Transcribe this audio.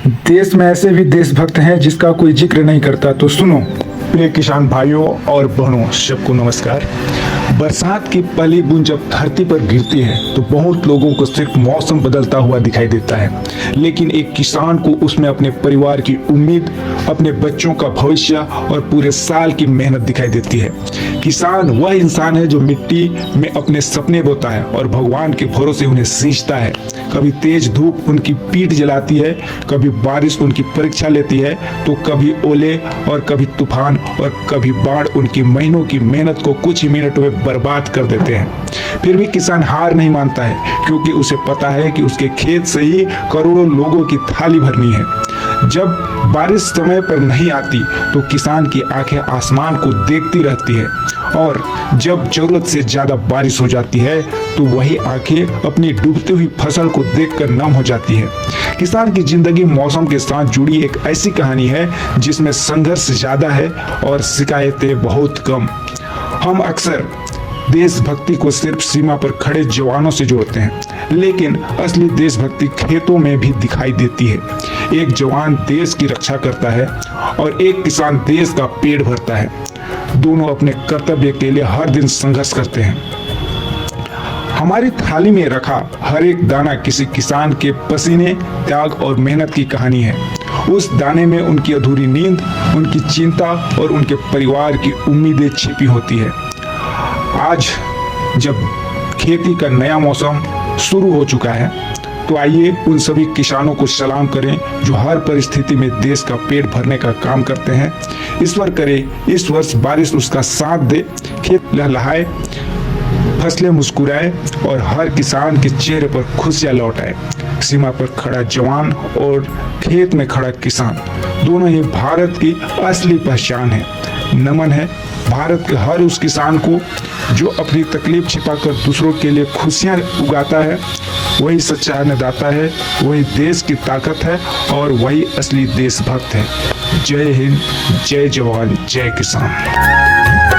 देश में ऐसे भी देशभक्त हैं जिसका कोई जिक्र नहीं करता, तो सुनो। प्रिय किसान भाइयों और बहनों, सबको नमस्कार। बरसात की पहली बूंद जब धरती पर गिरती है तो बहुत लोगों को सिर्फ मौसम बदलता हुआ दिखाई देता है, लेकिन एक किसान को उसमें अपने परिवार की उम्मीद, अपने बच्चों का भविष्य और पूरे साल की मेहनत दिखाई देती है। किसान वह इंसान है जो मिट्टी में अपने सपने बोता है और भगवान के भरोसे उन्हें सींचता है। कभी तेज धूप उनकी पीठ जलाती है, कभी बारिश उनकी परीक्षा लेती है, तो कभी ओले और कभी तूफान और कभी बाढ़ उनकी महीनों की मेहनत को कुछ ही मिनटों में बर्बाद कर देते हैं। फिर भी किसान हार नहीं मानता है, क्योंकि उसे पता है कि उसके खेत से ही करोड़ों लोगों की थाली भरनी है। जब बारिश समय पर नहीं आती तो किसान की आंखें आसमान को देखती रहती है, और जब जरूरत से ज्यादा बारिश हो जाती है तो वही आंखें अपनी डूबती हुई फसल को देखकर नम हो जाती है। किसान की जिंदगी मौसम के साथ जुड़ी एक ऐसी कहानी है जिसमें संघर्ष ज्यादा है और शिकायतें बहुत कम। हम अक्सर देशभक्ति को सिर्फ सीमा पर खड़े जवानों से जोड़ते हैं, लेकिन असली देशभक्ति खेतों में भी दिखाई देती है। एक जवान देश की रक्षा करता है और एक किसान देश का पेट भरता है। दोनों अपने कर्तव्य के लिए हर दिन संघर्ष करते हैं। हमारी थाली में रखा हर एक दाना किसी किसान के पसीने, त्याग और मेहनत की कहानी है। उस दाने में उनकी अधूरी नींद, उनकी चिंता और उनके परिवार की उम्मीदें छिपी होती है। आज जब खेती का नया मौसम शुरू हो चुका है, तो आइए उन सभी किसानों को सलाम करें जो हर परिस्थिति में देश का पेट भरने का काम करते हैं। ईश्वर करे इस वर्ष बारिश उसका साथ दे, खेत लहलहाए, फसलें मुस्कुराए और हर किसान के चेहरे पर खुशियां लौट आए। सीमा पर खड़ा जवान और खेत में खड़ा किसान, दोनों ही भारत की असली पहचान है। नमन है भारत के हर उस किसान को जो अपनी तकलीफ छिपाकर दूसरों के लिए खुशियां उगाता है। वही सच्चा अन्नदाता है, वही देश की ताकत है और वही असली देशभक्त है। जय हिंद, जय जवान, जय किसान।